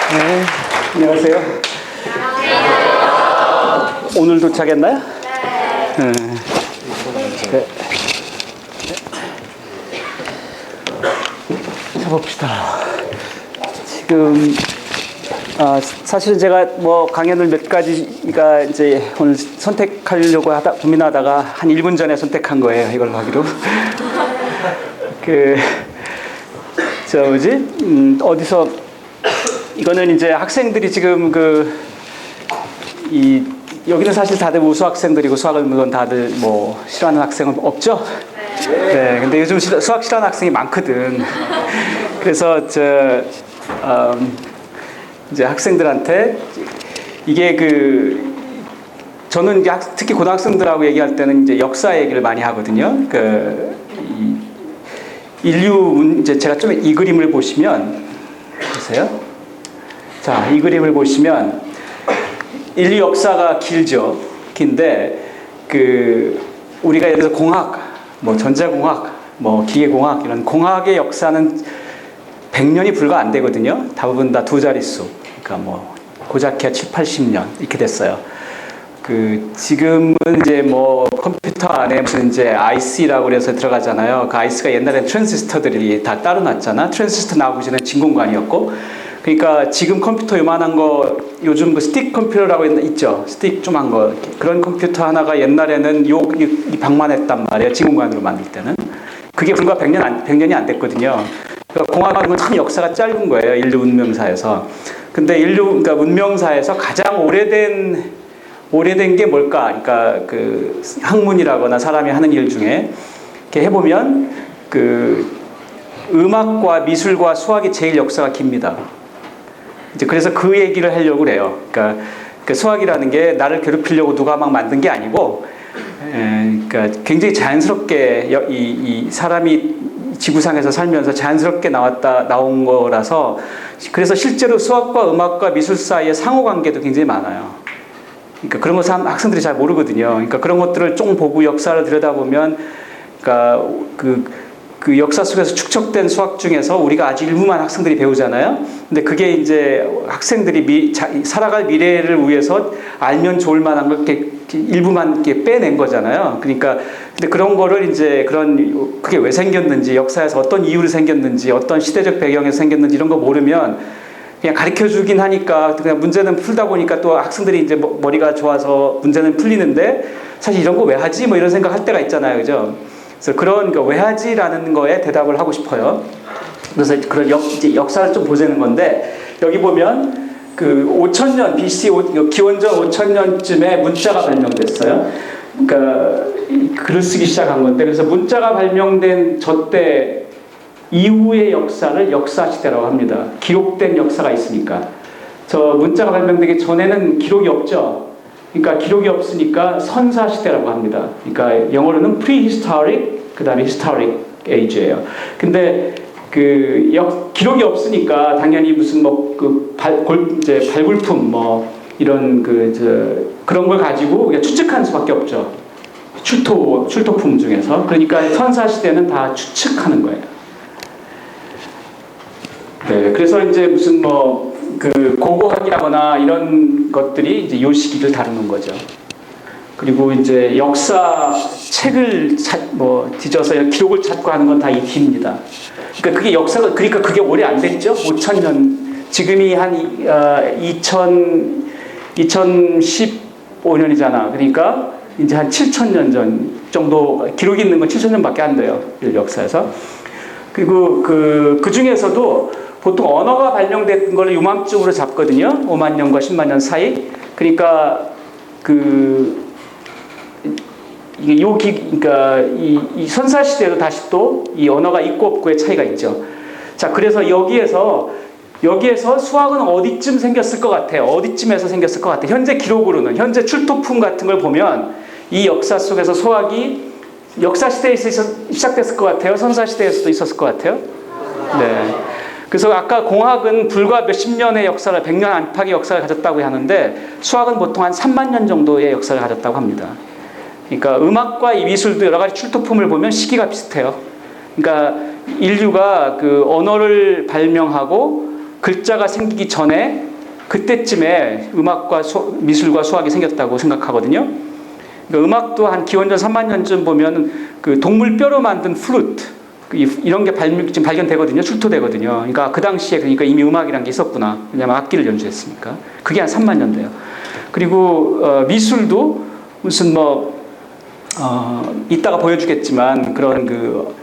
네, 안녕하세요. 오늘 도착했나요? 네. 네. 자, 봅시다. 지금, 사실 제가 강연을 몇 가지가 이제 오늘 선택하려고 고민하다가 한 1분 전에 선택한 거예요. 이걸로 하기로. 어디서, 이거는 이제 학생들이 지금 여기는 사실 다들 우수 학생들이고 수학을 물론 다들 싫어하는 학생은 없죠? 네. 근데 요즘 수학 싫어하는 학생이 많거든. 그래서 이제 학생들한테 이게 저는 특히 고등학생들하고 얘기할 때는 이제 역사 얘기를 많이 하거든요. 이제 제가 좀 이 그림을 보시면 보세요. 자, 이 그림을 보시면 인류 역사가 길죠. 긴데 우리가 예를 들어서 공학, 전자공학, 기계공학 이런 공학의 역사는 100년이 불과 안 되거든요. 대부분 다 두 자릿수. 그러니까 고작해야 7, 80년 이렇게 됐어요. 지금은 이제 컴퓨터 안에 무슨 이제 IC라고 그래서 들어가잖아요. 그 IC가 옛날엔 트랜지스터들이 다 따로 놨잖아. 트랜지스터 나오기 전에 진공관이었고. 그러니까 지금 컴퓨터 요만한 거 요즘 스틱 컴퓨터라고 있죠. 스틱 좀한 거. 그런 컴퓨터 하나가 옛날에는 이 방만했단 말이에요. 진공관으로 만들 때는. 그게 불과 100년이 안 됐거든요. 그러니까 공학은 참 역사가 짧은 거예요. 인류 문명사에서. 근데 그러니까 문명사에서 가장 오래된 게 뭘까? 그러니까 학문이라거나 사람이 하는 일 중에 이렇게 해보면 음악과 미술과 수학이 제일 역사가 깁니다. 이제 그래서 그 얘기를 하려고 그래요. 그러니까 수학이라는 게 나를 괴롭히려고 누가 막 만든 게 아니고, 그러니까 굉장히 자연스럽게 이 사람이 지구상에서 살면서 자연스럽게 나온 거라서, 그래서 실제로 수학과 음악과 미술 사이의 상호관계도 굉장히 많아요. 그러니까 그런 거 학생들이 잘 모르거든요. 그러니까 그런 것들을 좀 보고 역사를 들여다보면, 그러니까 그 역사 속에서 축적된 수학 중에서 우리가 아주 일부만 학생들이 배우잖아요. 근데 그게 이제 학생들이 살아갈 미래를 위해서 알면 좋을 만한 걸 이렇게 일부만 이렇게 빼낸 거잖아요. 그러니까 근데 그런 거를 이제 그게 왜 생겼는지, 역사에서 어떤 이유로 생겼는지, 어떤 시대적 배경에서 생겼는지 이런 거 모르면 그냥 가르쳐 주긴 하니까 그냥 문제는 풀다 보니까 또 학생들이 이제 머리가 좋아서 문제는 풀리는데 사실 이런 거 왜 하지? 이런 생각 할 때가 있잖아요. 그죠? 그래서 그런 왜 하지라는 거에 대답을 하고 싶어요. 그래서 그런 이제 역사를 좀 보자는 건데, 여기 보면 5000년 BC 기원전 5000년쯤에 문자가 발명됐어요. 그러니까 글을 쓰기 시작한 건데, 그래서 문자가 발명된 저때 이후의 역사를 역사시대라고 합니다. 기록된 역사가 있으니까. 저 문자가 발명되기 전에는 기록이 없죠. 그러니까 기록이 없으니까 선사시대라고 합니다. 그러니까 영어로는 prehistoric, 그 다음에 historic age예요. 근데 기록이 없으니까 당연히 무슨 발굴품 이런 그런 걸 가지고 우리가 추측하는 수밖에 없죠. 출토품 중에서. 그러니까 선사시대는 다 추측하는 거예요. 네, 그래서 이제 무슨 고고학이라거나 이런 것들이 이제 요 시기를 다루는 거죠. 그리고 이제 역사 책을 뒤져서 기록을 찾고 하는 건 다 이 뒤입니다. 그러니까 그게 역사가, 그러니까 그게 오래 안 됐죠? 5000년. 지금이 한 2015년이잖아. 그러니까 이제 한 7000년 전 정도, 기록이 있는 건 7000년밖에 안 돼요. 역사에서. 그리고 그 중에서도 보통 언어가 발명된 걸 요맘쯤으로 잡거든요. 5만 년과 10만 년 사이. 그러니까 그러니까 이 선사 시대도 다시 또 이 언어가 있고 없고의 차이가 있죠. 자, 그래서 여기에서 수학은 어디쯤 생겼을 것 같아요? 어디쯤에서 생겼을 것 같아요? 현재 기록으로는, 현재 출토품 같은 걸 보면 이 역사 속에서 수학이 역사 시대에서 시작됐을 것 같아요? 선사 시대에서도 있었을 것 같아요? 네. 그래서 아까 공학은 불과 몇십 년의 역사를, 100년 안팎의 역사를 가졌다고 하는데, 수학은 보통 한 3만 년 정도의 역사를 가졌다고 합니다. 그러니까 음악과 이 미술도 여러 가지 출토품을 보면 시기가 비슷해요. 그러니까 인류가 언어를 발명하고 글자가 생기기 전에 그때쯤에 음악과 미술과 수학이 생겼다고 생각하거든요. 그러니까 음악도 한 기원전 3만 년쯤 보면 그 동물 뼈로 만든 플루트 이런 게 지금 발견되거든요. 출토되거든요. 그러니까 그 당시에 그러니까 이미 음악이란 게 있었구나. 왜냐하면 악기를 연주했으니까. 그게 한 3만 년 돼요. 그리고 미술도 무슨 이따가 보여주겠지만 그런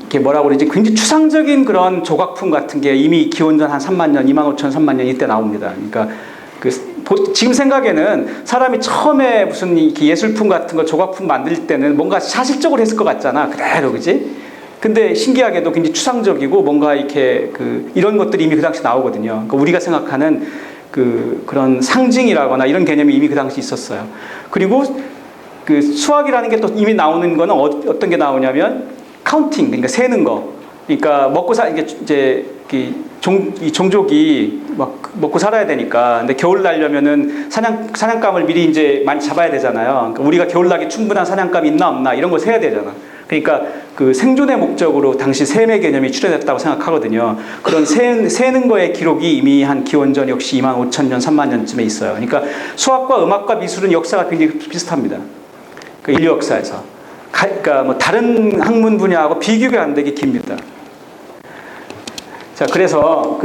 이게 뭐라고 그러지? 굉장히 추상적인 그런 조각품 같은 게 이미 기원전 한 3만 년, 2만 5천, 3만 년 이때 나옵니다. 그러니까 지금 생각에는 사람이 처음에 무슨 예술품 같은 거 조각품 만들 때는 뭔가 사실적으로 했을 것 같잖아. 그대로, 그지? 근데 신기하게도 굉장히 추상적이고 뭔가 이렇게 이런 것들이 이미 그 당시 나오거든요. 그러니까 우리가 생각하는 그런 상징이라거나 이런 개념이 이미 그 당시 있었어요. 그리고 수학이라는 게 또 이미 나오는 거는 어떤 게 나오냐면 카운팅, 그러니까 세는 거. 그러니까 이게 이 종족이 막 먹고 살아야 되니까. 근데 겨울 나려면은 사냥감을 미리 이제 많이 잡아야 되잖아요. 그러니까 우리가 겨울 나기 충분한 사냥감이 있나 없나 이런 거 세야 되잖아. 그러니까 생존의 목적으로 당시 셈의 개념이 출현했다고 생각하거든요. 그런 세는 거의 기록이 이미 한 기원전 역시 2만 5천 년, 3만 년쯤에 있어요. 그러니까 수학과 음악과 미술은 역사가 굉장히 비슷합니다. 인류 역사에서. 그러니까 다른 학문 분야하고 비교가 안 되게 깁니다. 자, 그래서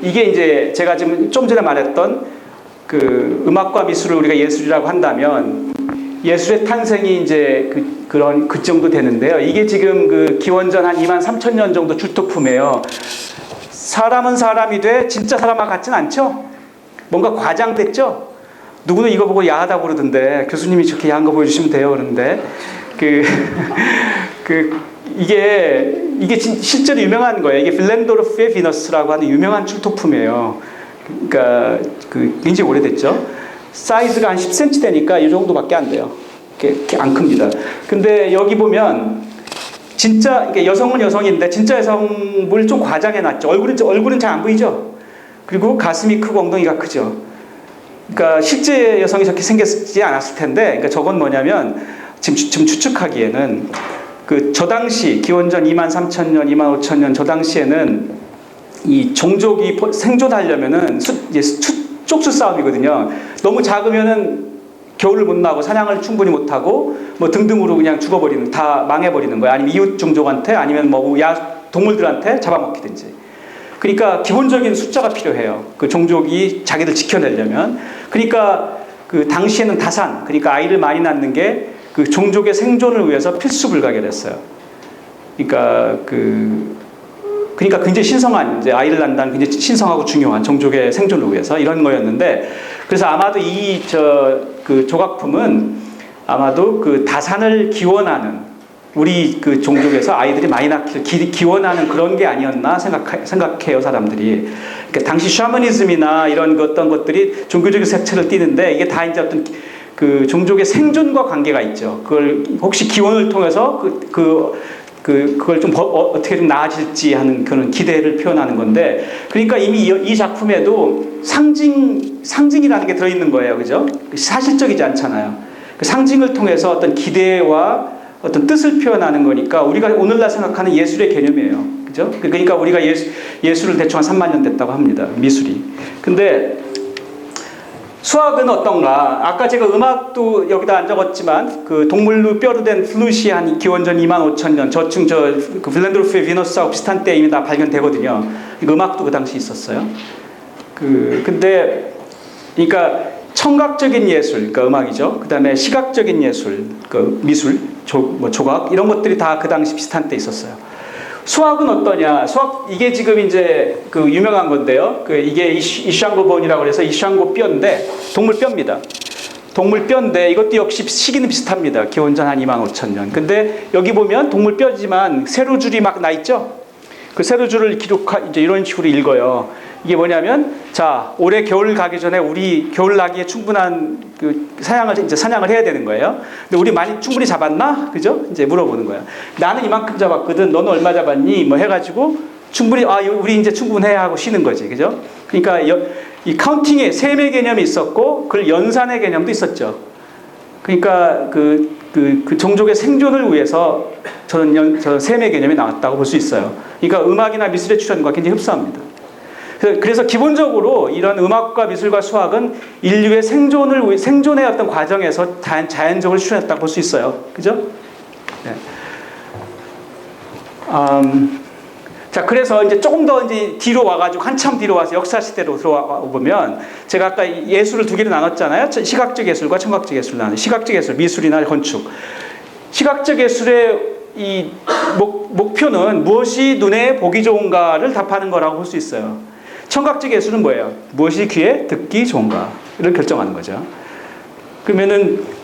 이게 이제 제가 지금 좀 전에 말했던 음악과 미술을 우리가 예술이라고 한다면 예술의 탄생이 이제 그 정도 되는데요. 이게 지금 기원전 한 2만 3천 년 정도 출토품이에요. 사람은 사람이 돼 진짜 사람과 같진 않죠? 뭔가 과장됐죠? 누구는 이거 보고 야하다고 그러던데 교수님이 저렇게 야한 거 보여주시면 돼요. 그런데 이게 실제로 유명한 거예요. 이게 빌렌도르프의 비너스라고 하는 유명한 출토품이에요. 그러니까 굉장히 오래됐죠. 사이즈가 한 10cm 되니까 이 정도밖에 안 돼요. 이렇게 안 큽니다. 근데 여기 보면 진짜 여성은 여성인데 진짜 여성을 좀 과장해놨죠. 얼굴은 잘 안 보이죠. 그리고 가슴이 크고 엉덩이가 크죠. 그러니까 실제 여성이 저렇게 생겼지 않았을 텐데, 그러니까 저건 뭐냐면 지금 추측하기에는 저 당시 기원전 2만 3천 년, 2만 5천 년 저 당시에는 이 종족이 생존하려면은 쪽수 싸움이거든요. 너무 작으면은 겨울을 못 나고 사냥을 충분히 못 하고 등등으로 그냥 죽어버리는, 다 망해버리는 거예요. 아니면 이웃 종족한테 아니면 동물들한테 잡아먹히든지. 그러니까 기본적인 숫자가 필요해요. 종족이 자기들 지켜내려면. 그러니까 당시에는 다산, 그러니까 아이를 많이 낳는 게 종족의 생존을 위해서 필수 불가결했어요. 그러니까 굉장히 신성한, 이제 아이를 낳는다는 굉장히 신성하고 중요한 종족의 생존을 위해서 이런 거였는데, 그래서 아마도 조각품은 아마도 다산을 기원하는, 우리 종족에서 아이들이 많이 낳기를 기원하는 그런 게 아니었나 생각해요, 사람들이. 그러니까 당시 샤머니즘이나 이런 어떤 것들이 종교적인 색채를 띠는데, 이게 다 이제 어떤 종족의 생존과 관계가 있죠. 그걸 혹시 기원을 통해서 그걸 좀 어떻게 좀 나아질지 하는 그런 기대를 표현하는 건데, 그러니까 이미 이 작품에도 상징이라는 게 들어있는 거예요. 그죠? 사실적이지 않잖아요. 상징을 통해서 어떤 기대와 어떤 뜻을 표현하는 거니까 우리가 오늘날 생각하는 예술의 개념이에요. 그죠? 그러니까 우리가 예술을 대충 한 3만 년 됐다고 합니다. 미술이. 근데 수학은 어떤가? 아까 제가 음악도 여기다 안 적었지만 동물로 뼈로 된 플룻이 한 기원전 2만 5천 년 저층 빌렌도르프의 비너스하고 비슷한 때 이미 다 발견되거든요. 음악도 그 당시 있었어요. 근데 그러니까 청각적인 예술, 그러니까 음악이죠. 그 다음에 시각적인 예술, 미술, 조각 이런 것들이 다 그 당시 비슷한 때 있었어요. 수학은 어떠냐? 이게 지금 이제 유명한 건데요. 이게 이샹고 본이라고 그래서 이샹고 뼈인데, 동물 뼈입니다. 동물 뼈인데 이것도 역시 시기는 비슷합니다. 기원전 한 2만 5천 년. 근데 여기 보면 동물 뼈지만 세로줄이 막 나 있죠? 그 세로줄을 이제 이런 식으로 읽어요. 이게 뭐냐면, 자, 올해 겨울 가기 전에 우리 겨울 나기에 충분한 사냥을 해야 되는 거예요. 근데 우리 많이 충분히 잡았나? 그죠? 이제 물어보는 거예요. 나는 이만큼 잡았거든. 너는 얼마 잡았니? 해가지고 충분히, 우리 이제 충분해야 하고 쉬는 거지. 그죠? 그러니까 이 카운팅에 셈의 개념이 있었고, 연산의 개념도 있었죠. 그러니까 그 종족의 생존을 위해서 저는 셈의 개념이 나왔다고 볼 수 있어요. 그러니까 음악이나 미술의 출현과 굉장히 흡사합니다. 그래서 기본적으로 이런 음악과 미술과 수학은 인류의 생존의 어떤 과정에서 자연적으로 출현했다고 볼 수 있어요. 그죠? 네. 자, 그래서 이제 조금 더 이제 뒤로 와가지고 한참 뒤로 와서 역사 시대로 들어와 보면 제가 아까 예술을 두 개로 나눴잖아요. 시각적 예술과 청각적 예술을 나누는 시각적 예술, 미술이나 건축. 시각적 예술의 이 목표는 무엇이 눈에 보기 좋은가를 답하는 거라고 볼 수 있어요. 청각적 예술은 뭐예요? 무엇이 귀에 듣기 좋은가를 결정하는 거죠. 그러면은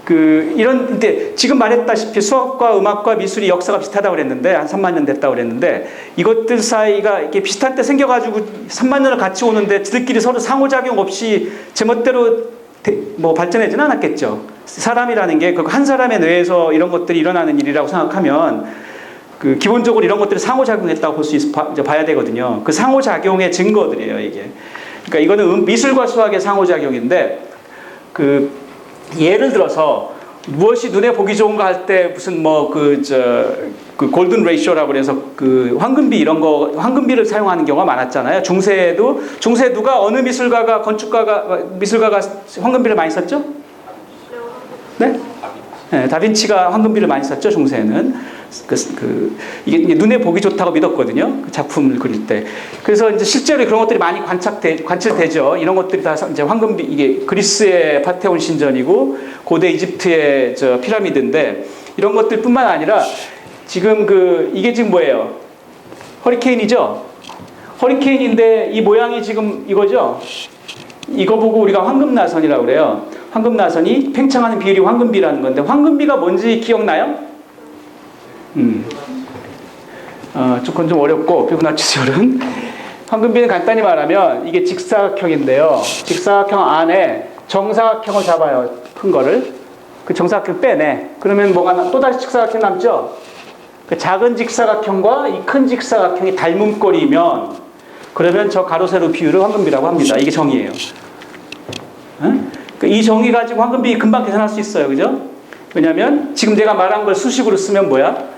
근데 지금 말했다시피 수학과 음악과 미술이 역사가 비슷하다고 그랬는데, 한 3만 년 됐다고 그랬는데, 이것들 사이가 이렇게 비슷한 때 생겨가지고 3만 년을 같이 오는데, 지들끼리 서로 상호작용 없이 제멋대로 발전하지는 않았겠죠. 사람이라는 게 한 사람의 뇌에서 이런 것들이 일어나는 일이라고 생각하면, 기본적으로 이런 것들이 상호작용했다고 봐야 되거든요. 그 상호작용의 증거들이에요, 이게. 그러니까 이거는 미술과 수학의 상호작용인데, 예를 들어서 무엇이 눈에 보기 좋은가 할 때 무슨 골든 레이쇼라고 그래서 황금비 이런 거 황금비를 사용하는 경우가 많았잖아요. 중세 누가 어느 미술가가 황금비를 많이 썼죠? 네? 네, 다빈치가 황금비를 많이 썼죠, 중세에는. 이게 눈에 보기 좋다고 믿었거든요, 그 작품을 그릴 때. 그래서 이제 실제로 그런 것들이 많이 관찰되죠. 이런 것들이 다 이제 황금비, 이게 그리스의 파테온 신전이고 고대 이집트의 피라미드인데, 이런 것들뿐만 아니라 지금 이게 지금 뭐예요? 허리케인이죠? 허리케인인데 이 모양이 지금 이거죠? 이거 보고 우리가 황금나선이라고 그래요. 황금나선이 팽창하는 비율이 황금비라는 건데, 황금비가 뭔지 기억나요? 조금 좀 어렵고, 피부나치술은. 황금비는 간단히 말하면 이게 직사각형인데요. 직사각형 안에 정사각형을 잡아요. 큰 거를. 그 정사각형 빼내. 그러면 또다시 직사각형 남죠? 그 작은 직사각형과 이 큰 직사각형이 닮은 꼴이면, 그러면 저 가로 세로 비율을 황금비라고 합니다. 이게 정의예요. 이 정의 가지고 황금비 금방 계산할 수 있어요. 그죠? 왜냐면 지금 내가 말한 걸 수식으로 쓰면 뭐야?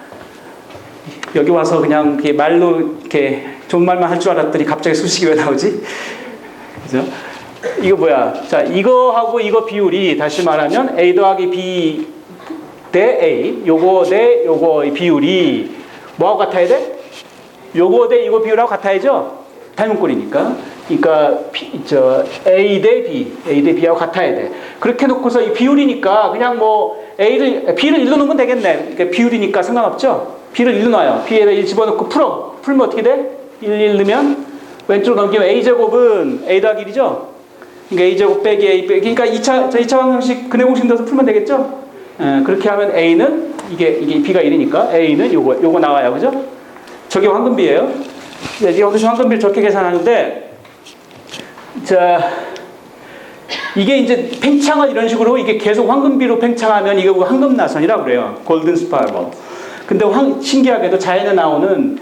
여기 와서 그냥 이렇게 말로 이렇게 좋은 말만 할 줄 알았더니 갑자기 수식이 왜 나오지? 그죠? 이거 뭐야? 자, 이거하고 이거 비율이 다시 말하면 A 더하기 B 대 A, 요거 대 요거 비율이 뭐하고 같아야 돼? 요거 대 이거 비율하고 같아야죠? 닮은 꼴이니까. 그러니까 A 대 B하고 같아야 돼. 그렇게 놓고서 이 비율이니까 그냥 B를 일로 놓으면 되겠네. 그러니까 비율이니까 상관없죠? B를 일로 놔요. B에다 1 집어넣고 풀면 어떻게 돼? 1 넣으면 왼쪽으로 넘기면 A제곱은 A 더하기 1이죠? 그러니까 A제곱 빼기 A 빼기. 그러니까 2차 방정식 근해 공식 넣어서 풀면 되겠죠? 그렇게 하면 A는 이게 B가 1이니까 A는 요거 나와요. 그죠? 저게 황금비예요. 여기서 황금비를 저렇게 계산하는데, 자, 이게 이제 팽창을 이런 식으로 이게 계속 황금비로 팽창하면 이게 황금나선이라고 그래요. 골든 스파이럴. 근데 신기하게도 자연에 나오는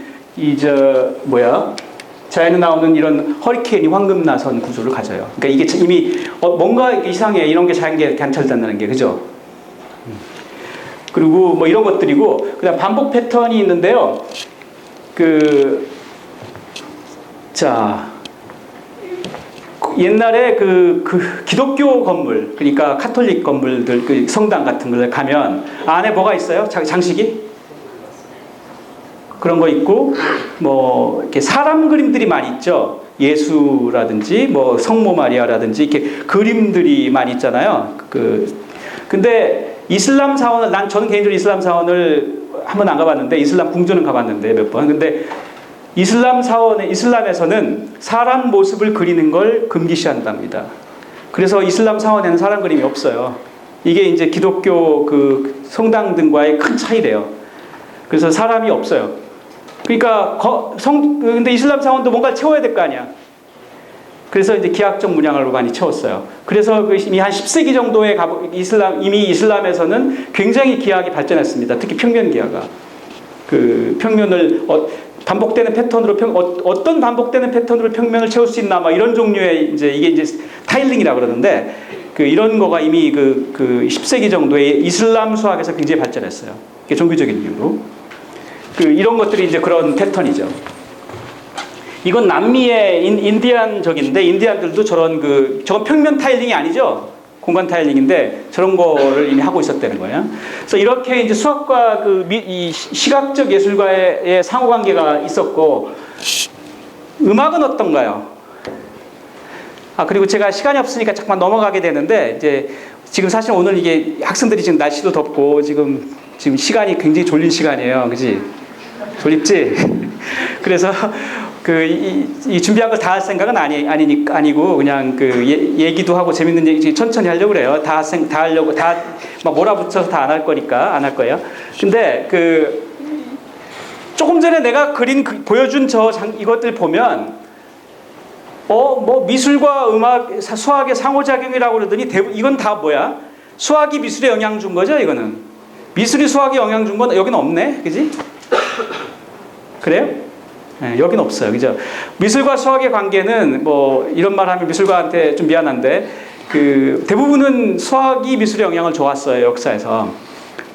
자연에 나오는 이런 허리케인이 황금나선 구조를 가져요. 그러니까 이게 이미 뭔가 이상해, 이런 게 자연계에 관찰된다는 게, 그죠? 그리고 이런 것들이고, 그다음 반복 패턴이 있는데요. 옛날에 기독교 건물, 그러니까 카톨릭 건물들, 성당 같은 걸 가면 안에 뭐가 있어요? 장식이? 그런 거 있고, 이렇게 사람 그림들이 많이 있죠. 예수라든지, 성모 마리아라든지, 이렇게 그림들이 많이 있잖아요. 근데 이슬람 사원을, 저는 개인적으로 이슬람 사원을 한 번 안 가봤는데, 이슬람 궁전은 가봤는데 몇 번. 근데 이슬람에서는 사람 모습을 그리는 걸 금기시한답니다. 그래서 이슬람 사원에는 사람 그림이 없어요. 이게 이제 기독교 성당 등과의 큰 차이래요. 그래서 사람이 없어요. 그러니까 근데 이슬람 사원도 뭔가를 채워야 될 거 아니야. 그래서 이제 기하학적 문양으로 많이 채웠어요. 그래서 이미 한 10세기 정도에 이미 이슬람에서는 굉장히 기하학이 발전했습니다. 특히 평면 기하가. 평면을 반복되는 패턴으로 어떤 반복되는 패턴으로 평면을 채울 수 있나, 이런 종류의 이게 이제 타일링이라고 그러는데, 이런 거가 이미 10세기 정도에 이슬람 수학에서 굉장히 발전했어요. 이게 종교적인 이유로. 이런 것들이 이제 그런 패턴이죠. 이건 남미의 인디안적인데 인디안들도 저건 평면 타일링이 아니죠. 공간 타일링인데 저런 거를 이미 하고 있었다는 거예요. 그래서 이렇게 이제 수학과 이 시각적 예술과의 상호관계가 있었고 음악은 어떤가요? 그리고 제가 시간이 없으니까 잠깐 넘어가게 되는데 이제 지금 사실 오늘 이게 학생들이 지금 날씨도 덥고 지금 시간이 굉장히 졸린 시간이에요. 그지? 졸립지? 그래서 이 준비한 걸 다 할 생각은 아니고 그냥 얘기도 하고 재밌는 얘기 천천히 하려고 그래요. 다 하려고 막 몰아붙여서 다 안 할 거니까 안 할 거예요. 근데 조금 전에 내가 보여준 이것들 보면 뭐 미술과 음악, 수학의 상호작용이라고 그러더니 이건 다 뭐야? 수학이 미술에 영향 준 거죠, 이거는. 미술이 수학에 영향 준 건 여기는 없네, 그지? 그래요? 네, 여기는 없어요, 그죠? 미술과 수학의 관계는 뭐 이런 말 하면 미술가한테 좀 미안한데 대부분은 수학이 미술에 영향을 줘왔어요, 역사에서.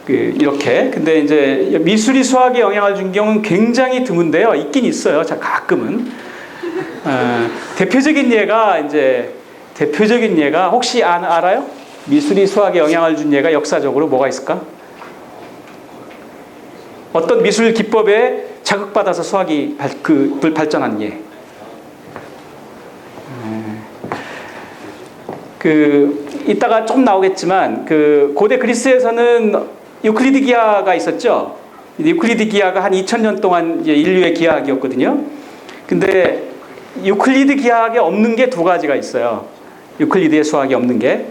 이렇게. 근데 이제 미술이 수학에 영향을 준 경우는 굉장히 드문데요. 있긴 있어요, 가끔은. 대표적인 예가 혹시 알아요? 미술이 수학에 영향을 준 예가 역사적으로 뭐가 있을까? 어떤 미술 기법에 자극받아서 수학이 발전한 예. 이따가 좀 나오겠지만 고대 그리스에서는 유클리드 기하가 있었죠. 유클리드 기하가 한 2000년 동안 이제 인류의 기하학이었거든요. 근데 유클리드 기하학에 없는 게 두 가지가 있어요. 유클리드의 수학이 없는 게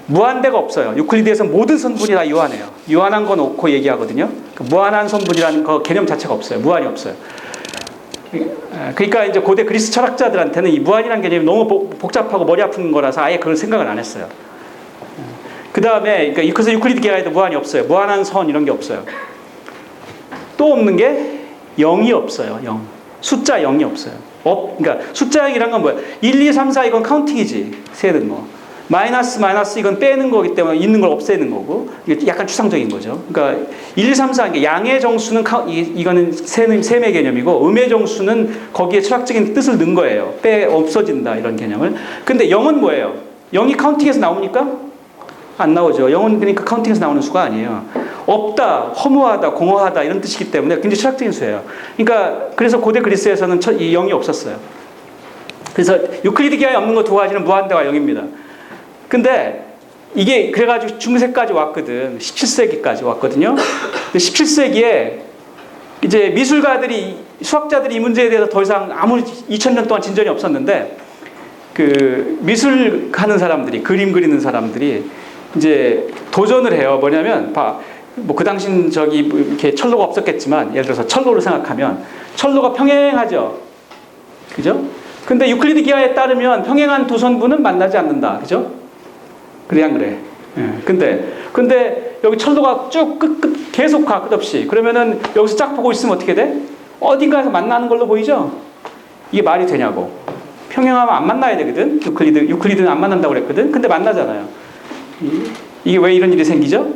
무한대가 없어요. 유클리드에서 모든 선분이 다 유한해요. 유한한 거 놓고 얘기하거든요. 무한한 선분이라는 거 개념 자체가 없어요. 무한이 없어요. 그러니까 이제 고대 그리스 철학자들한테는 이 무한이라는 개념이 너무 복잡하고 머리 아픈 거라서 아예 그걸 생각을 안 했어요. 그 다음에 그래서 유클리드 기하에도 무한이 없어요. 무한한 선 이런 게 없어요. 또 없는 게 0이 없어요. 0. 숫자 0이 없어요. 그러니까 숫자 0이란 건 뭐야? 1, 2, 3, 4 이건 카운팅이지. 세는 거. 마이너스 이건 빼는 거기 때문에 있는 걸 없애는 거고 이게 약간 추상적인 거죠. 그러니까 1, 2, 3, 4 이게 양의 정수는 이거는 셈의 개념이고 음의 정수는 거기에 철학적인 뜻을 넣은 거예요. 없어진다 이런 개념을. 근데 0은 뭐예요? 0이 카운팅에서 나옵니까? 안 나오죠. 0은 그러니까 카운팅에서 나오는 수가 아니에요. 없다, 허무하다, 공허하다 이런 뜻이기 때문에 굉장히 철학적인 수예요. 그러니까 그래서 고대 그리스에서는 이 0이 없었어요. 그래서 유클리드 기하에 없는 거 두 가지는 무한대와 0입니다. 근데 이게 그래가지고 중세까지 왔거든. 17세기까지 왔거든요. 근데 17세기에 이제 수학자들이 이 문제에 대해서 더 이상 아무리 2000년 동안 진전이 없었는데 미술 하는 사람들이, 그림 그리는 사람들이 이제 도전을 해요. 뭐냐면 그 당신 이렇게 철로가 없었겠지만 예를 들어서 철로를 생각하면 철로가 평행하죠. 그죠? 근데 유클리드 기하에 따르면 평행한 두 선분은 만나지 않는다. 그죠? 그래 안 그래? 예. 근데 여기 철로가 쭉 계속 가 끝없이. 그러면은 여기서 쫙 보고 있으면 어떻게 돼? 어딘가에서 만나는 걸로 보이죠? 이게 말이 되냐고. 평행하면 안 만나야 되거든. 유클리드는 안 만난다고 그랬거든. 근데 만나잖아요. 이게 왜 이런 일이 생기죠?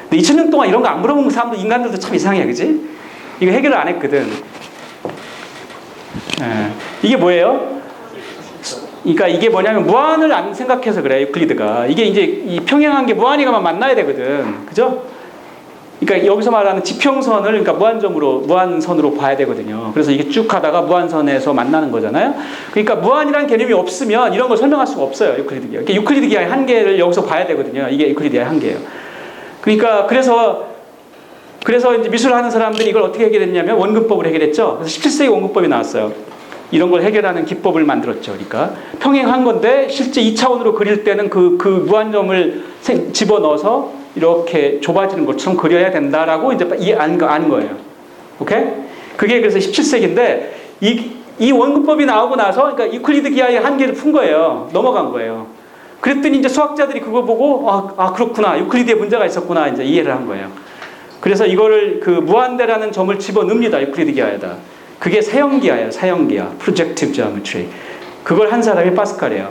근데 2000년 동안 이런 거 안 물어본 사람들, 인간들도 참 이상해, 그지? 이거 해결을 안 했거든. 예. 이게 뭐예요? 그러니까 이게 뭐냐면 무한을 안 생각해서 그래, 유클리드가. 이게 이제 이 평행한 게 무한이가만 만나야 되거든. 그죠? 그러니까 여기서 말하는 지평선을 그러니까 무한선으로 봐야 되거든요. 그래서 이게 쭉 가다가 무한선에서 만나는 거잖아요. 그러니까 무한이라는 개념이 없으면 이런 걸 설명할 수가 없어요, 유클리드 기하. 그러니까 유클리드 기하의 한계를 여기서 봐야 되거든요. 이게 유클리드 기하의 한계예요. 그러니까 그래서 이제 미술을 하는 사람들이 이걸 어떻게 해결했냐면 원근법을 해결했죠. 그래서 17세기 원근법이 나왔어요. 이런 걸 해결하는 기법을 만들었죠. 그러니까 평행한 건데 실제 2차원으로 그릴 때는 그 무한점을 집어넣어서 이렇게 좁아지는 것처럼 그려야 된다라고 이제 아는 거예요. 오케이? 그게 그래서 17세기인데 이 원근법이 나오고 나서 그러니까 유클리드 기하의 한계를 푼 거예요. 넘어간 거예요. 그랬더니 이제 수학자들이 그거 보고 그렇구나. 유클리드에 문제가 있었구나. 이제 이해를 한 거예요. 그래서 이거를 무한대라는 점을 집어넣습니다. 유클리드 기하에다. 그게 사형기하예요. 사형기하. Projective Geometry. 그걸 한 사람이 파스칼이에요.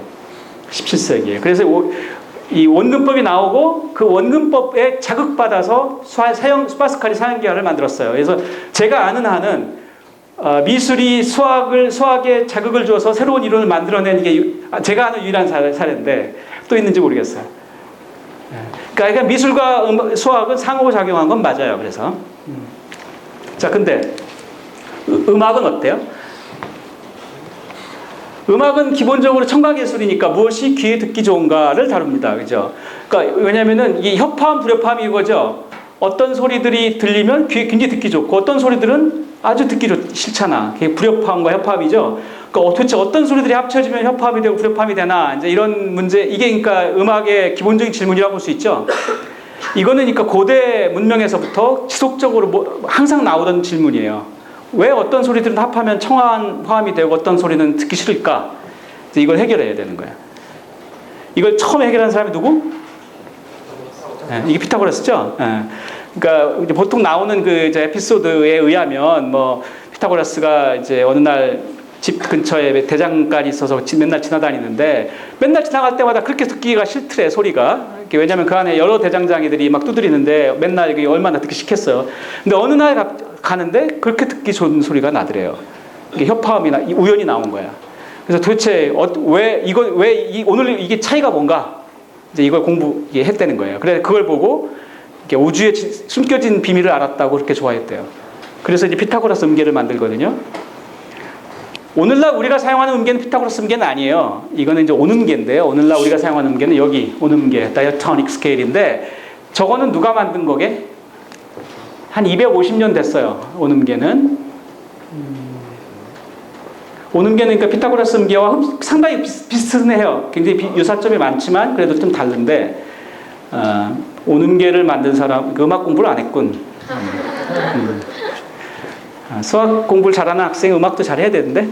17세기에. 그래서 이 원근법이 나오고 그 원근법에 자극받아서 파스칼이 사형기하를 만들었어요. 그래서 제가 아는 한은 미술이 수학에 자극을 줘서 새로운 이론을 만들어낸 게 제가 아는 유일한 사례인데 또 있는지 모르겠어요. 그러니까 미술과 수학은 상호작용한 건 맞아요. 그래서 자, 근데 음악은 어때요? 음악은 기본적으로 청각예술이니까 무엇이 귀에 듣기 좋은가를 다룹니다. 그죠? 그러니까 왜냐면은 이 협화음, 불협화음이 이거죠. 어떤 소리들이 들리면 귀에 굉장히 듣기 좋고 어떤 소리들은 아주 듣기 싫잖아. 그게 불협화음과 협화음이죠. 그러니까 도대체 어떤 소리들이 합쳐지면 협화음이 되고 불협화음이 되나 이제 이런 문제, 이게 그러니까 음악의 기본적인 질문이라고 볼 수 있죠. 이거는 그러니까 고대 문명에서부터 지속적으로 항상 나오던 질문이에요. 왜 어떤 소리들은 합하면 청화음이 되고 어떤 소리는 듣기 싫을까? 이제 이걸 해결해야 되는 거야. 이걸 처음 해결한 사람이 누구? 이게 피타고라스죠. 그러니까 이제 보통 나오는 그 이제 에피소드에 의하면 뭐 피타고라스가 이제 어느 날 집 근처에 대장간이 있어서 맨날 지나다니는데 맨날 지나갈 때마다 그렇게 듣기가 싫더래 소리가. 왜냐하면 그 안에 여러 대장장이들이 막 두드리는데 맨날 이게 얼마나 듣기 싫겠어요. 근데 어느 날 가는데 그렇게 듣기 좋은 소리가 나더래요. 이게 협화음이나 우연히 나온 거야. 그래서 도대체 오늘 이게 차이가 뭔가? 이제 이걸 공부했다는 거예요. 그래서 그걸 보고 우주에 숨겨진 비밀을 알았다고 그렇게 좋아했대요. 그래서 이제 피타고라스 음계를 만들거든요. 오늘날 우리가 사용하는 음계는 피타고라스 음계는 아니에요. 이거는 이제 온음계인데요. 오늘날 우리가 사용하는 음계는 여기 온음계, 다이어토닉 스케일인데 저거는 누가 만든 거게? 한 250년 됐어요. 온음계는. 온음계는 그러니까 피타고라스 음계와 상당히 비슷해요. 굉장히 유사점이 많지만 그래도 좀 다른데 온음계를 만든 사람, 음악 공부를 안 했군. 수학 공부를 잘하는 학생이 음악도 잘해야 되는데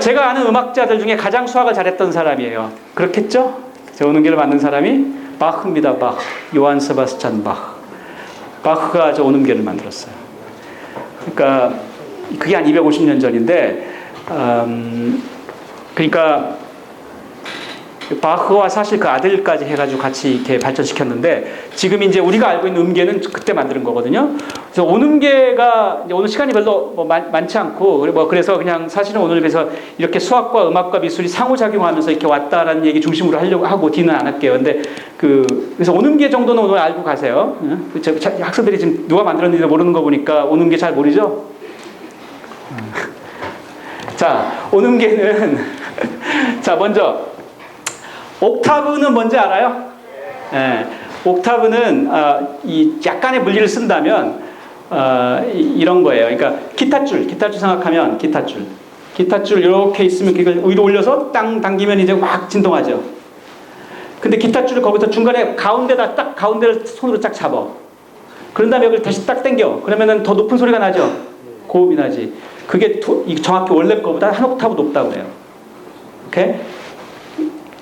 제가 아는 음악자들 중에 가장 수학을 잘했던 사람이에요. 그렇겠죠? 온음계를 만든 사람이 바흐입니다. 바흐. 요한 세바스찬 바흐. 바흐가 저 온음계를 만들었어요. 그러니까 그게 한 250년 전인데 그러니까 바흐와 사실 그 아들까지 해가지고 같이 이렇게 발전시켰는데 지금 이제 우리가 알고 있는 음계는 그때 만드는 거거든요. 그래서 온음계가 이제 오늘 시간이 별로 많지 않고 그래서 그냥 사실은 오늘 그래서 이렇게 수학과 음악과 미술이 상호작용하면서 이렇게 왔다라는 얘기 중심으로 하려고 하고 뒤는 안 할게요. 근데 그래서 온음계 정도는 오늘 알고 가세요. 학생들이 지금 누가 만들었는지 모르는 거 보니까 온음계 잘 모르죠? 자, 온음계는 자 먼저 옥타브는 뭔지 알아요? 네. 옥타브는 이 약간의 물리를 쓴다면 이런 거예요. 그러니까 기타줄 생각하면 기타줄 이렇게 있으면 이걸 위로 올려서 땅 당기면 이제 막 진동하죠. 근데 기타줄을 거기서 중간에 가운데를 손으로 딱 잡아. 그런 다음에 여기를 다시 딱 당겨. 그러면은 더 높은 소리가 나죠. 고음이 나지. 그게 정확히 원래 거보다 한 옥타브 높다고 해요. 오케이?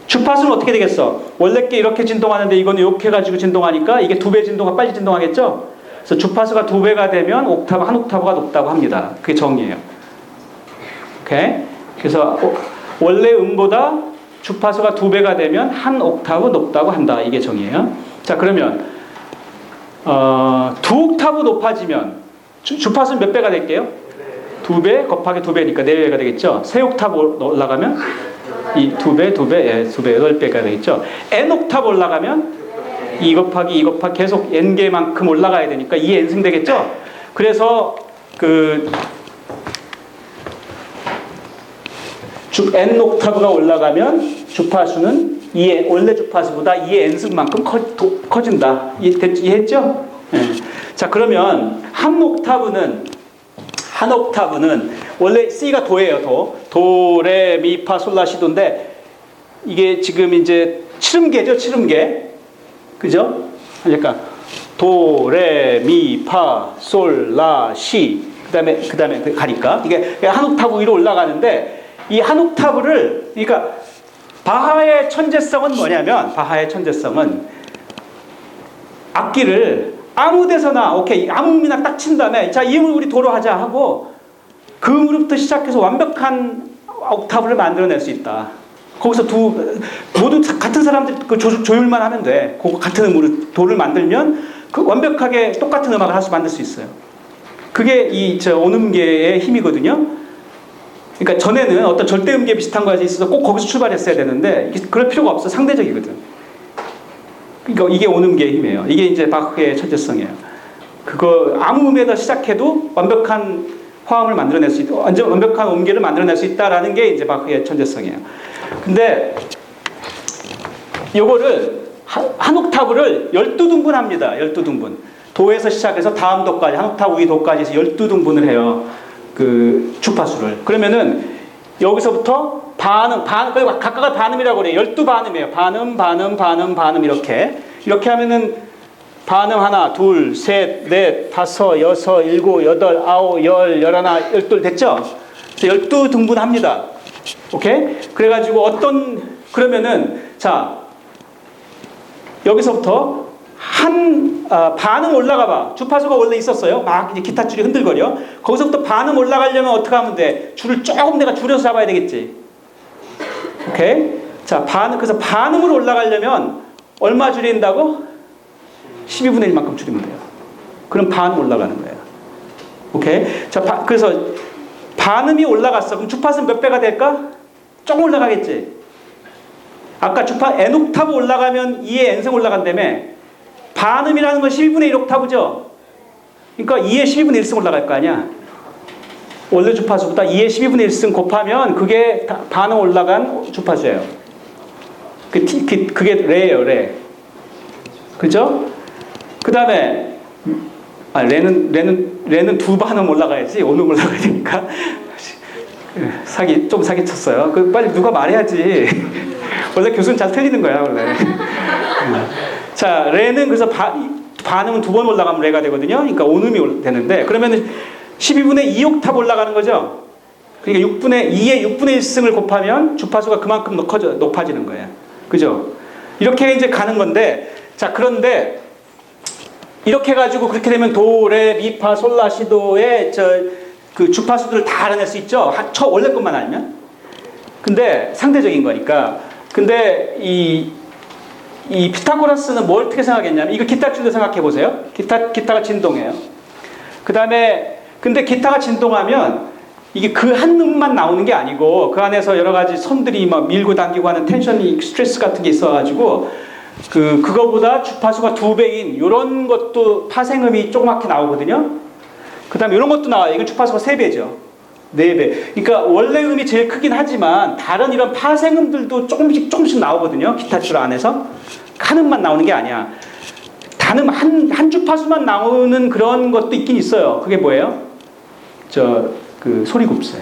주파수는 어떻게 되겠어? 원래 게 이렇게 진동하는데 이거는 이렇게 해가지고 진동하니까 이게 2배 진동가 빨리 진동하겠죠? 그래서 주파수가 2배가 되면 한 옥타브가 높다고 합니다. 그게 정의예요. 오케이? 그래서 원래 음보다 주파수가 2배가 되면 한 옥타브 높다고 한다. 이게 정의예요. 자, 그러면 2옥타브 높아지면 주파수는 몇 배가 될게요? 2배 곱하기 2배니까 4배가 되겠죠? 3옥타브 올라가면 이 2배, 8배가 되겠죠? N옥타브 올라가면 2 곱하기 2 곱하기 계속 N개만큼 올라가야 되니까 2N승 되겠죠? 그래서 N옥타브가 올라가면 주파수는 원래 주파수보다 2N승만큼 커진다. 이해했죠? 네. 자, 그러면 한 옥타브는 원래 C가 도예요. 도, 레, 미, 파, 솔, 라, 시도인데 이게 지금 이제 칠음계죠. 그죠? 그러니까 도, 레, 미, 파, 솔, 라, 시 그다음에 가니까 이게 한 옥타브 위로 올라가는데 이 한 옥타브를 그러니까 바하의 천재성은 뭐냐면 악기를 아무 데서나 아무 음이나 딱 친 다음에 자, 이 음을 우리 도로 하자 하고 그 음으로부터 시작해서 완벽한 옥타브를 만들어낼 수 있다. 거기서 모두 같은 사람들이 그 조율만 하면 돼. 같은 음으로 도를 만들면 그 완벽하게 똑같은 음악을 만들 수 있어요. 그게 이 온음계의 힘이거든요. 그러니까 전에는 어떤 절대음계 비슷한 것이 있어서 꼭 거기서 출발했어야 되는데 그럴 필요가 없어. 상대적이거든. 그러니까 이게 온음계의 힘이에요. 이게 이제 바흐의 천재성이에요. 그거 아무 음에다 시작해도 완벽한 화음을 만들어낼 수 있다. 완전 완벽한 음계를 만들어낼 수 있다라는 게 이제 바흐의 천재성이에요. 근데 요거를 한 옥타브를 12등분 합니다. 12등분. 도에서 시작해서 다음 도까지, 한 옥타브 위 도까지 해서 12등분을 해요. 그 주파수를. 그러면은 여기서부터 각각을 반음이라고 그래요. 12반음이에요. 반음 이렇게 하면은 반음 하나, 둘, 셋, 넷, 다섯, 여섯, 일곱, 여덟, 아홉, 열, 열하나, 열둘 됐죠? 12등분 합니다. 오케이? 그래가지고 그러면은 자 여기서부터 반음 올라가 봐. 주파수가 원래 있었어요. 막 이제 기타 줄이 흔들거려. 거기서부터 반음 올라가려면 어떻게 하면 돼? 줄을 조금 내가 줄여서 잡아야 되겠지. 오케이? 자, 그래서 반음으로 올라가려면 얼마 줄인다고? 12분의 1만큼 줄이면 돼요. 그럼 반음 올라가는 거예요. 오케이? 자, 그래서 반음이 올라갔어. 그럼 주파수는 몇 배가 될까? 조금 올라가겠지. 아까 N 옥타브 올라가면 2의 N승 올라간다며. 반음이라는 건 12분의 1 옥타브죠. 그러니까 2의 12분의 1승 올라갈 거 아니야. 원래 주파수보다 2의 12분의 1승 곱하면 그게 반음 올라간 주파수예요. 그게 레예요, 레. 그죠? 그 다음에 레는 두 반음 올라가야지. 오늘 올라가야 되니까. 좀 사기쳤어요. 빨리 누가 말해야지. 원래 교수는 잘 틀리는 거야, 원래. 자, 레는 그래서 반음은 두 번 올라가면 레가 되거든요. 그러니까 온음이 되는데, 그러면 12분의 2 옥탑 올라가는 거죠. 그러니까 2의 6분의 1승을 곱하면 주파수가 그만큼 높아지는 거예요. 그죠? 이렇게 이제 가는 건데, 자, 그런데 이렇게 해가지고 그렇게 되면 도, 레, 미, 파, 솔, 라, 시도의 그 주파수들을 다 알아낼 수 있죠. 원래 것만 알면. 근데 상대적인 거니까. 근데 이 피타고라스는 뭘 어떻게 생각했냐면, 이거 기타 줄도 생각해 보세요. 기타가 진동해요. 그 다음에, 근데 기타가 진동하면, 이게 그 한 음만 나오는 게 아니고, 그 안에서 여러 가지 선들이 막 밀고 당기고 하는 텐션이, 스트레스 같은 게 있어가지고, 그거보다 주파수가 2배인, 요런 것도 파생음이 조그맣게 나오거든요. 그 다음에 이런 것도 나와요. 이건 주파수가 3배죠. 4배. 그러니까 원래 음이 제일 크긴 하지만 다른 이런 파생음들도 조금씩 나오거든요. 기타 줄 안에서. 한 음만 나오는 게 아니야. 단음 한 주파수만 나오는 그런 것도 있긴 있어요. 그게 뭐예요? 소리곱새.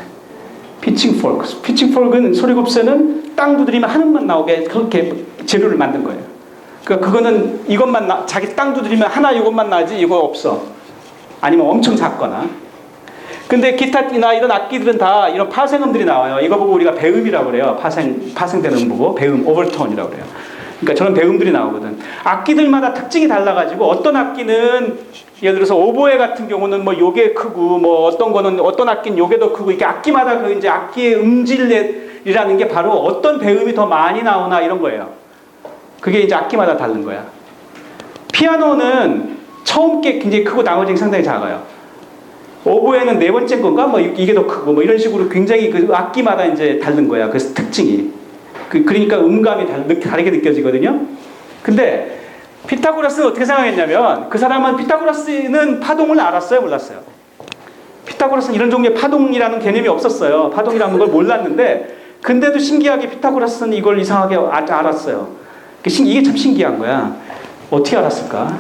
피칭 폴크. 피칭 폴크는 소리곱새는 땅 두드리면 한 음만 나오게 그렇게 재료를 만든 거예요. 그러니까 그거는 이것만 자기 땅 두드리면 하나 이것만 나지 이거 없어. 아니면 엄청 작거나. 근데 기타나 이런 악기들은 다 이런 파생음들이 나와요. 이거 보고 우리가 배음이라고 그래요. 파생되는 음 보고 배음, 오버톤이라고 그래요. 그러니까 저런 배음들이 나오거든. 악기들마다 특징이 달라가지고 어떤 악기는 예를 들어서 오보에 같은 경우는 뭐 요게 크고 뭐 어떤 악기는 요게 더 크고 이게 악기마다 그 이제 악기의 음질이라는 게 바로 어떤 배음이 더 많이 나오나 이런 거예요. 그게 이제 악기마다 다른 거야. 피아노는 처음 게 굉장히 크고 나머지는 상당히 작아요. 오보에는 네 번째 건가? 뭐 이게 더 크고 뭐 이런 식으로 굉장히 그 악기마다 이제 다른 거야. 그 특징이. 그러니까 음감이 다르게 느껴지거든요. 근데 피타고라스는 어떻게 생각했냐면 그 사람은 피타고라스는 파동을 알았어요? 몰랐어요? 피타고라스는 이런 종류의 파동이라는 개념이 없었어요. 파동이라는 걸 몰랐는데 근데도 신기하게 피타고라스는 이걸 이상하게 알았어요. 이게 참 신기한 거야. 어떻게 알았을까?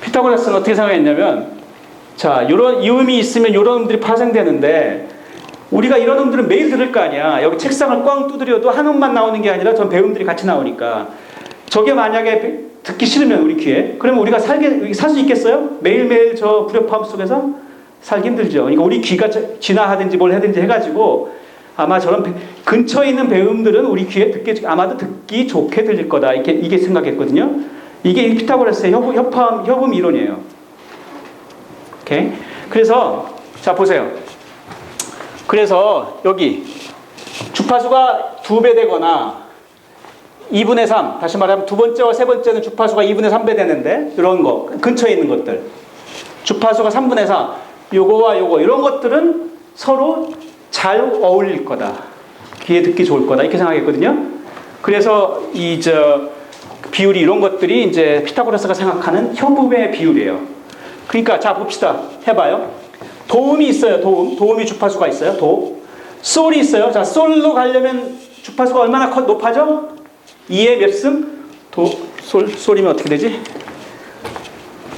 피타고라스는 어떻게 생각했냐면 자, 이 음이 있으면 이런 음들이 파생되는데 우리가 이런 음들은 매일 들을 거 아니야. 여기 책상을 꽝 두드려도 한 음만 나오는 게 아니라 전 배음들이 같이 나오니까 저게 만약에 듣기 싫으면 우리 귀에 그러면 우리가 살 수 있겠어요? 매일매일 저 불협화음 속에서 살기 힘들죠. 그러니까 우리 귀가 진화하든지 뭘 하든지 해가지고 아마 저런 근처에 있는 배음들은 우리 귀에 아마도 듣기 좋게 들릴 거다. 이게 생각했거든요. 이게 피타고라스의 협음 이론이에요. 오케이? 그래서 자 보세요. 그래서 여기 주파수가 2배 되거나 2분의 3, 다시 말하면 두 번째와 세 번째는 주파수가 2분의 3배 되는데, 이런 거, 근처에 있는 것들. 주파수가 3분의 4, 요거와 요거, 이런 것들은 서로 잘 어울릴 거다. 귀에 듣기 좋을 거다. 이렇게 생각했거든요. 그래서 비율이 이런 것들이 이제 피타고라스가 생각하는 협음의 비율이에요. 그러니까, 자, 봅시다. 해봐요. 도움이 있어요. 도움이 주파수가 있어요. 솔이 있어요. 자, 솔로 가려면 주파수가 얼마나 높아져? 2의 몇 승? 솔이면 어떻게 되지?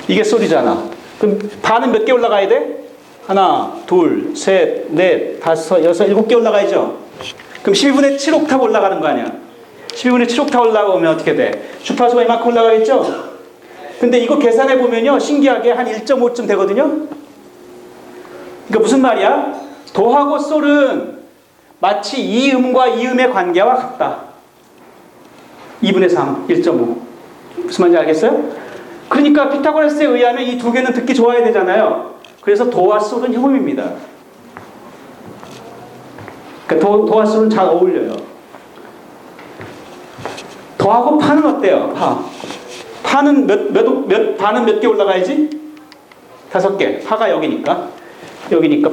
이게 솔이잖아. 그럼 반은 몇 개 올라가야 돼? 하나, 둘, 셋, 넷, 다섯, 여섯, 7개 올라가야죠. 그럼 12분의 7 옥타브 올라가는 거 아니야? 12분의 7 옥타브 올라가면 어떻게 돼? 주파수가 이만큼 올라가겠죠? 근데 이거 계산해 보면요, 신기하게 한 1.5쯤 되거든요? 그러니까 무슨 말이야? 도하고 솔은 마치 이 음과 이 음의 관계와 같다. 2분의 3, 1.5. 무슨 말인지 알겠어요? 그러니까 피타고라스에 의하면 이 두 개는 듣기 좋아야 되잖아요. 그래서 도와 솔은 협음입니다. 그러니까 도와 솔은 잘 어울려요. 도하고 파는 어때요? 파는 반은 몇 개 올라가야지? 5개. 파가 여기니까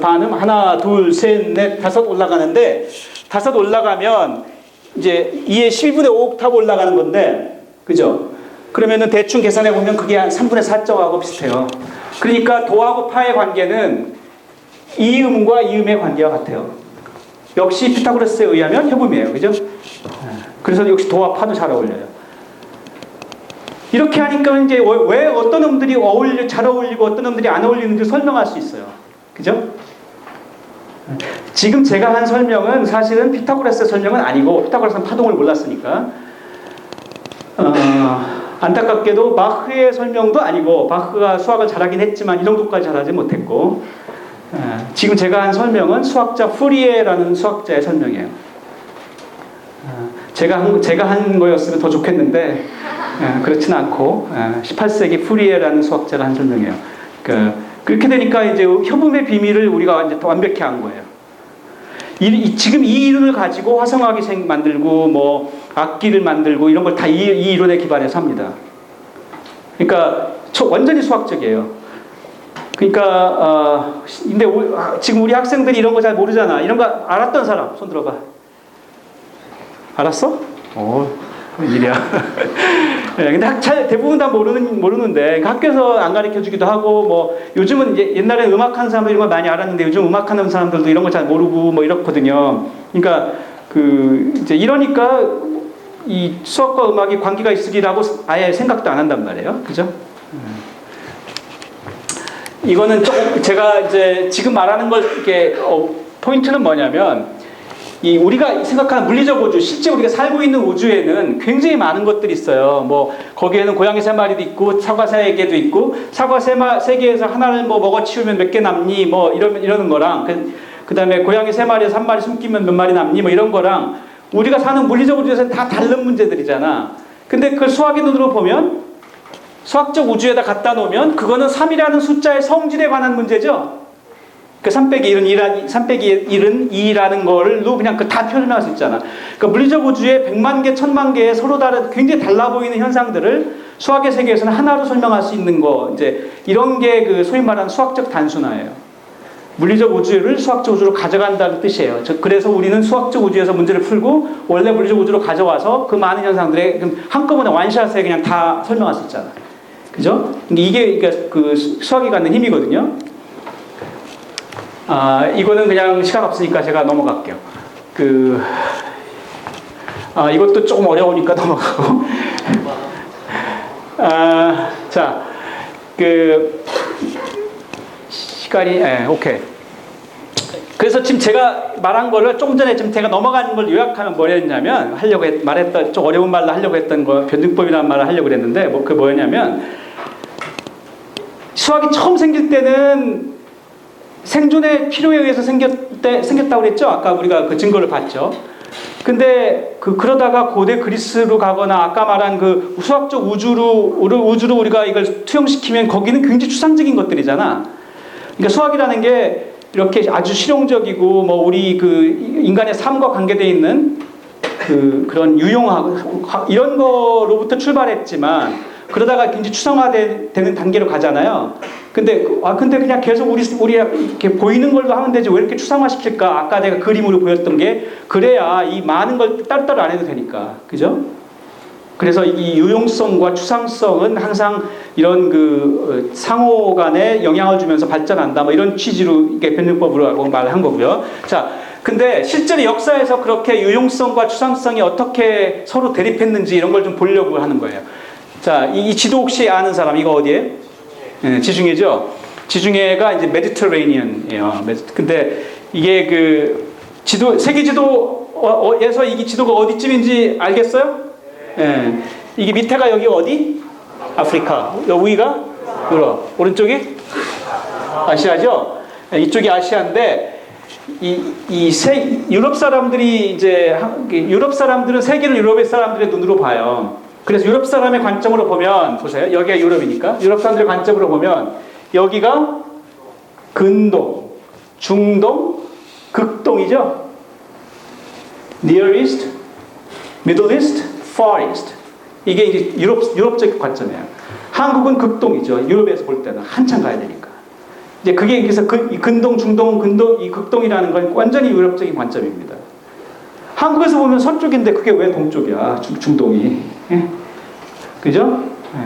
반은 하나, 둘, 셋, 넷, 5 올라가는데 5 올라가면 이제 2의 12분의 5 옥타브 올라가는 건데, 그죠? 그러면은 대충 계산해 보면 그게 한 3분의 4점하고 비슷해요. 그러니까 도하고 파의 관계는 이 음과 이 음의 관계와 같아요. 역시 피타고라스에 의하면 협음이에요. 그죠? 그래서 역시 도와 파도 잘 어울려요. 이렇게 하니까 이제 왜 어떤 음들이 잘 어울리고 어떤 음들이 안 어울리는지 설명할 수 있어요. 그죠? 지금 제가 한 설명은 사실은 피타고라스의 설명은 아니고, 피타고라스는 파동을 몰랐으니까, 안타깝게도 바흐의 설명도 아니고, 바흐가 수학을 잘하긴 했지만 이 정도까지 잘하지 못했고, 지금 제가 한 설명은 수학자 후리에라는 수학자의 설명이에요. 제가 한 거였으면 더 좋겠는데, 그렇지는 않고 18세기 후리에라는 수학자가 한 설명이에요. 그렇게 되니까 이제 협음의 비밀을 우리가 이제 더 완벽히 안 거예요. 지금 이 이론을 가지고 화성학이 만들고 뭐 악기를 만들고 이런 걸 다 이 이론에 기반해서 합니다. 그러니까 완전히 수학적이에요. 그러니까 근데 지금 우리 학생들이 이런 거 잘 모르잖아. 이런 거 알았던 사람 손 들어봐. 알았어? 일이야. 네, 근데 대부분 다 모르는데 학교에서 안 가르쳐 주기도 하고, 뭐 요즘은 이제 옛날에 음악하는 사람들 이런 걸 많이 알았는데 요즘 음악하는 사람들도 이런 걸 잘 모르고 뭐 이렇거든요. 그러니까 이제 이러니까 이 수학과 음악이 관계가 있으리라고 아예 생각도 안 한단 말이에요. 그죠? 이거는 조금 제가 이제 지금 말하는 걸 이렇게 포인트는 뭐냐면, 우리가 생각하는 물리적 우주, 실제 우리가 살고 있는 우주에는 굉장히 많은 것들이 있어요. 뭐 거기에는 고양이 3마리도 있고 사과 3개도 있고, 사과 3개에서 하나를 뭐 먹어치우면 몇 개 남니 뭐 이러는 거랑, 그 다음에 고양이 3마리에서 1마리 숨기면 몇 마리 남니 뭐 이런 거랑, 우리가 사는 물리적 우주에서는 다 다른 문제들이잖아. 근데 그걸 수학의 눈으로 보면, 수학적 우주에다 갖다 놓으면 그거는 3이라는 숫자의 성질에 관한 문제죠. 그 3 빼기 1은 3 빼기 1은 2라는 걸로 그냥 다 표현할 수 있잖아. 그러니까 물리적 우주에 100만 개, 1000만 개의 서로 다른 굉장히 달라 보이는 현상들을 수학의 세계에서는 하나로 설명할 수 있는 거, 이제 이런 게 그 소위 말하는 수학적 단순화예요. 물리적 우주를 수학적 우주로 가져간다는 뜻이에요. 그래서 우리는 수학적 우주에서 문제를 풀고 원래 물리적 우주로 가져와서 그 많은 현상들에 한꺼번에 원샷에 그냥 다 설명할 수 있잖아. 그죠? 이게 그 수학이 갖는 힘이거든요. 이거는 그냥 시간 없으니까 제가 넘어갈게요. 이것도 조금 어려우니까 넘어가고. 자, 시간이, 오케이. 그래서 지금 제가 말한 거를 조금 전에 지금 제가 넘어가는 걸 요약하면 뭐였냐면, 말했던, 좀 어려운 말로 하려고 했던 거, 변증법이라는 말을 하려고 그랬는데, 그게 뭐였냐면, 수학이 처음 생길 때는 생존의 필요에 의해서 생겼다고 그랬죠? 아까 우리가 그 증거를 봤죠. 근데 그러다가 고대 그리스로 가거나 아까 말한 그 수학적 우주로 우리가 이걸 투영시키면 거기는 굉장히 추상적인 것들이잖아. 그러니까 수학이라는 게 이렇게 아주 실용적이고 뭐 우리 그 인간의 삶과 관계되어 있는 그런 유용하고 이런 거로부터 출발했지만 그러다가 굉장히 추상화되는 단계로 가잖아요. 근데 그냥 계속 우리 이렇게 보이는 걸로 하면 되지 왜 이렇게 추상화 시킬까? 아까 내가 그림으로 보였던 게 그래야 이 많은 걸 따로따로 안 해도 되니까, 그죠? 그래서 이 유용성과 추상성은 항상 이런 상호 간에 영향을 주면서 발전한다. 뭐 이런 취지로 이게 변증법으로 하고 말을 한 거고요. 자, 근데 실제로 역사에서 그렇게 유용성과 추상성이 어떻게 서로 대립했는지 이런 걸 좀 보려고 하는 거예요. 자, 이 지도 혹시 아는 사람 이거 어디에? 네, 지중해죠. 지중해가 이제 메디터레니언이에요. 근데 이게 세계 지도에서 이 지도가 어디쯤인지 알겠어요? 예. 이게 밑에가 여기 어디? 아프리카. 위가 유럽. 오른쪽이 아시아죠? 이쪽이 아시아인데 유럽 사람들이 유럽 사람들은 세계를 유럽의 사람들의 눈으로 봐요. 그래서 유럽 사람의 관점으로 보면 보세요. 여기가 유럽이니까 유럽 사람들의 관점으로 보면 여기가 근동, 중동, 극동이죠. Near East, Middle East, Far East. 이게 이제 유럽적 관점이에요. 한국은 극동이죠. 유럽에서 볼 때는 한참 가야 되니까. 이제 그게 그래서 이 근동, 중동, 이 극동이라는 건 완전히 유럽적인 관점입니다. 한국에서 보면 서쪽인데 그게 왜 동쪽이야? 중동이. 예? 그죠? 예.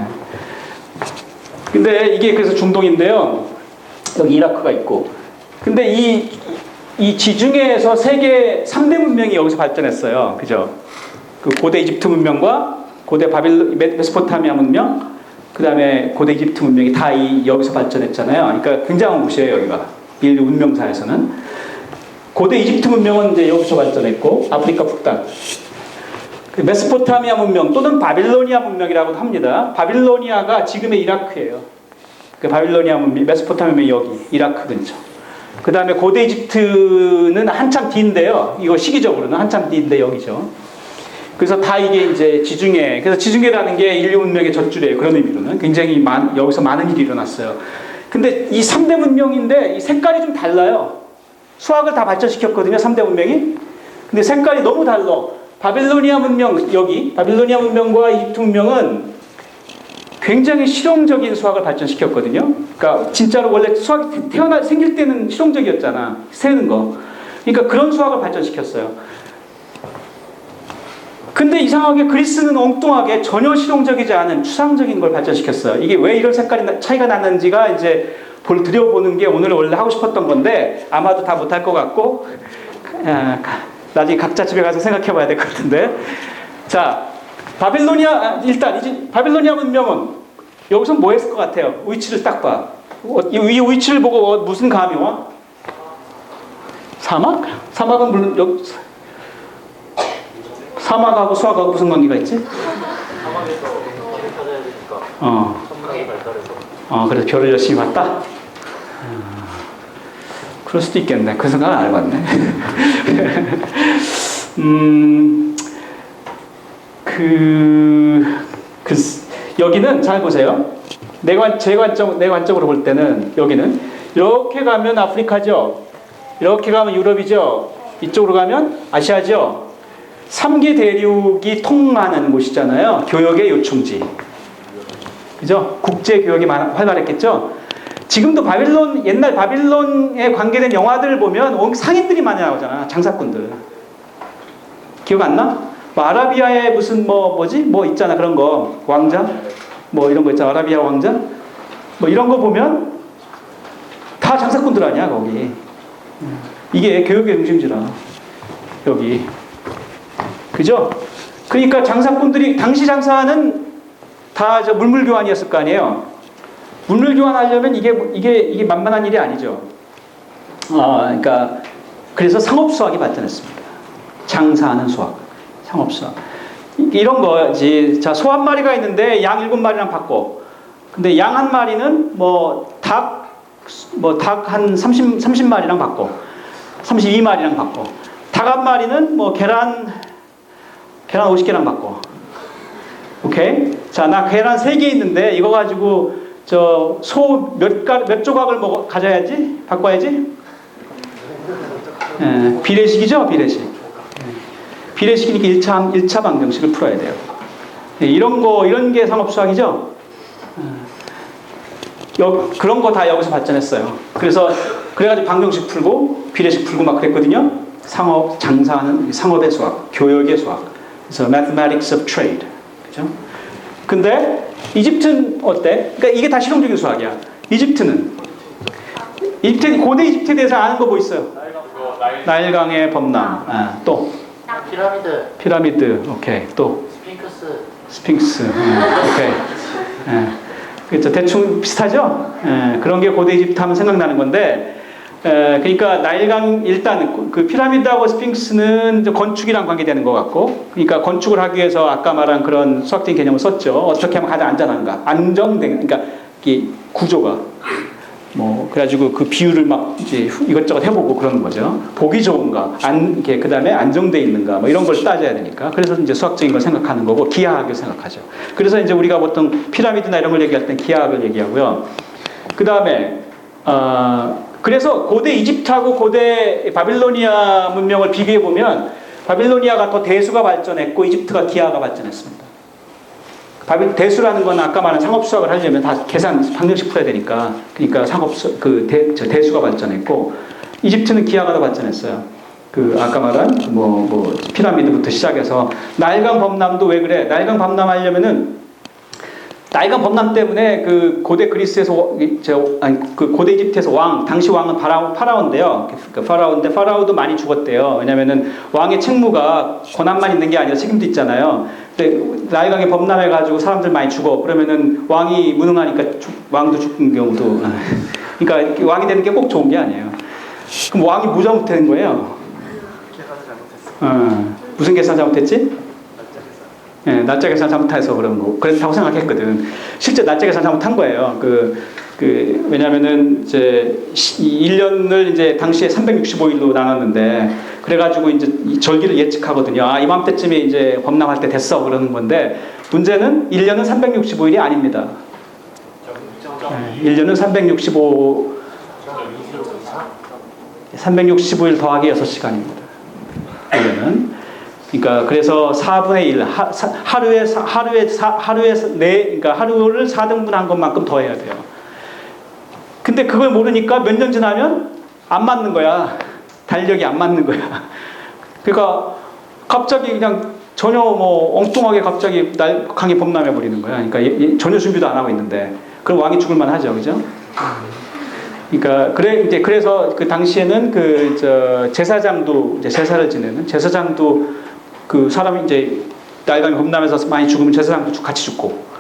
근데 이게 그래서 중동인데요. 여기 이라크가 있고. 근데 이 지중해에서 세계 3대 문명이 여기서 발전했어요. 그죠? 고대 이집트 문명과 고대 메소포타미아 문명, 그 다음에 고대 이집트 문명이 다 여기서 발전했잖아요. 그러니까 굉장한 곳이에요, 여기가. 인류 문명사에서는. 고대 이집트 문명은 이제 여기서 발전했고, 아프리카 북단. 메소포타미아 문명 또는 바빌로니아 문명이라고도 합니다. 바빌로니아가 지금의 이라크예요. 바빌로니아 문명, 메소포타미아 여기, 이라크 근처. 그 다음에 고대 이집트는 한참 뒤인데요. 이거 시기적으로는 한참 뒤인데 여기죠. 그래서 다 이게 이제 지중해. 그래서 지중해라는 게 인류 문명의 젖줄이에요. 그런 의미로는. 굉장히 여기서 많은 일이 일어났어요. 근데 이 3대 문명인데 이 색깔이 좀 달라요. 수학을 다 발전시켰거든요. 3대 문명이. 근데 색깔이 너무 달라. 바빌로니아 문명, 바빌로니아 문명과 이집트 문명은 굉장히 실용적인 수학을 발전시켰거든요. 그러니까 진짜로 원래 수학이 생길 때는 실용적이었잖아. 세는 거. 그러니까 그런 수학을 발전시켰어요. 근데 이상하게 그리스는 엉뚱하게 전혀 실용적이지 않은 추상적인 걸 발전시켰어요. 이게 왜 이런 색깔이 차이가 났는지가 이제 들여보는 게 오늘 원래 하고 싶었던 건데 아마도 다 못할 것 같고 나중에 각자 집에 가서 생각해 봐야 될 것 같은데. 자, 일단 이제 바빌로니아 문명은 여기서 뭐 했을 것 같아요? 위치를 딱 봐. 이 위치를 보고 무슨 감이 와? 사막? 사막은 물론 여기 사막하고 수학하고 무슨 관계가 있지? 사막에서 별을 찾아야 되니까 천문학이 발달해서 그래서 별을 열심히 봤다? 그럴 수도 있겠네. 그 생각은 안 해봤네. 여기는 잘 보세요. 내 관점으로 볼 때는 여기는 이렇게 가면 아프리카죠. 이렇게 가면 유럽이죠. 이쪽으로 가면 아시아죠. 3개 대륙이 통하는 곳이잖아요. 교역의 요충지. 그죠? 국제 교역이 활발했겠죠? 지금도 옛날 바빌론에 관계된 영화들을 보면 상인들이 많이 나오잖아. 장사꾼들. 기억 안 나? 아라비아의 무슨 뭐 있잖아. 그런 거. 왕자? 뭐 이런 거 있잖아. 아라비아 왕자? 뭐 이런 거 보면 다 장사꾼들 아니야, 거기. 이게 교역의 중심지라. 여기. 그죠? 그러니까 장사꾼들이 당시 장사는 다 물물교환이었을 거 아니에요. 물물교환하려면 이게 만만한 일이 아니죠. 그러니까 그래서 상업수학이 발전했습니다. 장사하는 수학, 상업수학. 이런 거지. 자, 소 한 마리가 있는데 양 7마리랑 바꿔. 근데 양 한 마리는 닭 한 30마리랑 바꿔. 32마리랑 바꿔. 닭 한 마리는 계란 50개랑 바꿔. 오케이? 자, 나 계란 3개 있는데 이거 가지고 소 몇 조각을 가져야지? 바꿔야지? 비례식이죠? 비례식. 비례식이니까 1차 방정식을 풀어야 돼요. 이런 게 상업수학이죠. 그런 거 다 여기서 발전했어요. 그래가지고 방정식 풀고 비례식 풀고 막 그랬거든요. 상업, 장사하는 상업의 수학, 교역의 수학. 그래서 mathematics of trade. 그죠? 근데 이집트는 어때? 그러니까 이게 다 실용적인 수학이야. 이집트 고대 이집트에 대해서 아는 거 뭐 있어요? 나일강의 범람. 또 피라미드. 오케이. 또 스핑크스. 오케이. 그렇죠. 대충 비슷하죠? 그런 게 고대 이집트 하면 생각나는 건데, 그러니까 나일강 일단 그 피라미드하고 스핑크스는 건축이랑 관계되는 것 같고, 그러니까 건축을 하기 위해서 아까 말한 그런 수학적인 개념을 썼죠. 어떻게 하면 가장 안전한가? 그러니까 이 구조가 그래가지고 그 비율을 막 이제 이것저것 해보고 그러는 거죠. 보기 좋은가? 그 다음에 안정돼 있는가? 이런 걸 따져야 되니까. 그래서 이제 수학적인 걸 생각하는 거고, 기하학을 생각하죠. 그래서 이제 우리가 보통 피라미드나 이런 걸 얘기할 땐 기하학을 얘기하고요. 그 다음에, 그래서 고대 이집트하고 고대 바빌로니아 문명을 비교해 보면 바빌로니아가 더 대수가 발전했고 이집트가 기하가 발전했습니다. 대수라는 건 아까 말한 상업수학을 하려면 다 계산 방정식 풀어야 되니까, 그러니까 대수가 발전했고 이집트는 기하가 더 발전했어요. 아까 말한 피라미드부터 시작해서 나일강 범람도 왜 그래? 나일강 범람 하려면은 나일강 범람 때문에 그 고대 그리스에서 그 고대 이집트에서 당시 왕은 파라오인데요. 파라오인데 파라오도 많이 죽었대요. 왜냐면은 왕의 책무가 권한만 있는 게 아니라 책임도 있잖아요. 근데 나일강에 범람해가지고 사람들 많이 죽어. 그러면은 왕이 무능하니까 왕도 죽는 경우도. 그러니까 왕이 되는 게 꼭 좋은 게 아니에요. 그럼 왕이 뭐 잘못된 거예요? 무슨 계산 잘못했지? 날짜 계산 잘못해서 그런 거. 그렇다고 생각했거든. 실제 날짜 계산 잘못한 거예요. 왜냐면은 이제 1년을 이제 당시에 365일로 나눴는데, 그래가지고 이제 이 절기를 예측하거든요. 이맘때쯤에 이제 범람할 때 됐어. 그러는 건데, 문제는 1년은 365일이 아닙니다. 1년은 365일 더하기 6시간입니다. 1년은. 그러니까 그래서 4분의 1 그러니까 하루를 4등분한 것만큼 더 해야 돼요. 근데 그걸 모르니까 몇 년 지나면 안 맞는 거야. 달력이 안 맞는 거야. 그러니까 갑자기 그냥 전혀 엉뚱하게 갑자기 강에 범람해 버리는 거야. 그러니까 전혀 준비도 안 하고 있는데, 그럼 왕이 죽을 만하죠, 그죠? 그러니까 그래서 그 당시에는 제사장도 이제 제사를 지내는 제사장도 그 사람이 이제 나일강에 범람해서 많이 죽으면 제사장도 같이 죽고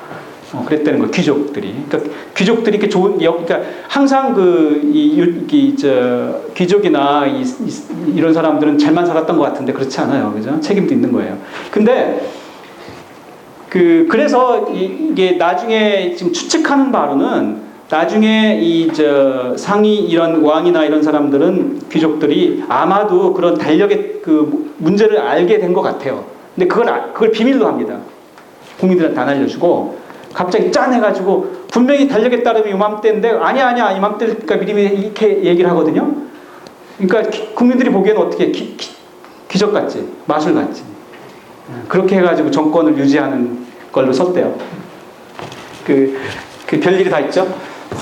그랬다는 거. 귀족들이. 그러니까 귀족들이 이렇게 그러니까 항상 귀족이나 이런 사람들은 잘만 살았던 것 같은데 그렇지 않아요, 그죠? 책임도 있는 거예요. 근데 그래서 이게 나중에 지금 추측하는 바로는, 나중에 상위 이런 왕이나 이런 사람들은, 귀족들이 아마도 그런 달력의 그 문제를 알게 된 것 같아요. 근데 그걸 비밀로 합니다. 국민들한테 안 알려주고 갑자기 짠 해가지고 분명히 달력에 따르면 이맘때인데 아니야 이맘때니까 미리 이렇게 얘기를 하거든요. 그러니까 국민들이 보기에는 어떻게 기적 같지, 마술 같지. 그렇게 해가지고 정권을 유지하는 걸로 썼대요. 그 별일이 다 있죠.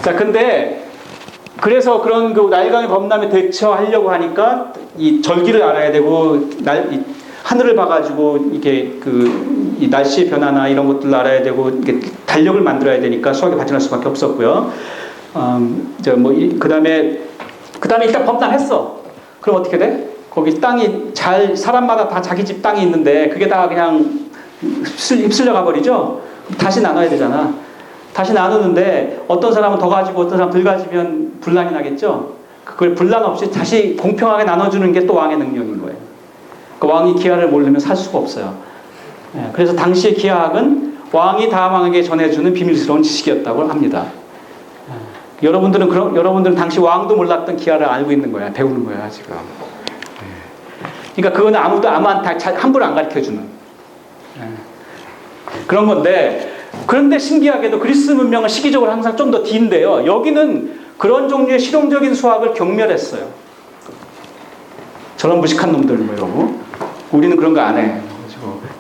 자, 근데 그래서 그런 나일강의 범람에 대처하려고 하니까 이 절기를 알아야 되고 하늘을 봐가지고 이게 이 날씨의 변화나 이런 것들을 알아야 되고 이게 달력을 만들어야 되니까 수학이 발전할 수밖에 없었고요. 그다음에 일단 범람했어. 그럼 어떻게 돼? 거기 땅이 사람마다 다 자기 집 땅이 있는데 그게 다 그냥 휩쓸려 가버리죠. 다시 나눠야 되잖아. 다시 나누는데 어떤 사람은 더 가지고 어떤 사람은 덜 가지면 분란이 나겠죠. 그걸 분란 없이 다시 공평하게 나눠주는 게 또 왕의 능력인 거예요. 그 왕이 기하를 모르면 살 수가 없어요. 그래서 당시의 기하학은 왕이 다음 왕에게 전해주는 비밀스러운 지식이었다고 합니다. 여러분들은 당시 왕도 몰랐던 기하를 알고 있는 거야. 배우는 거야, 지금. 그러니까 그거는 아무한테 함부로 안 가르쳐주는 그런 건데, 그런데 신기하게도 그리스 문명은 시기적으로 항상 좀 더 뒤인데요. 여기는 그런 종류의 실용적인 수학을 경멸했어요. 저런 무식한 놈들 이러고. 우리는 그런 거 안 해.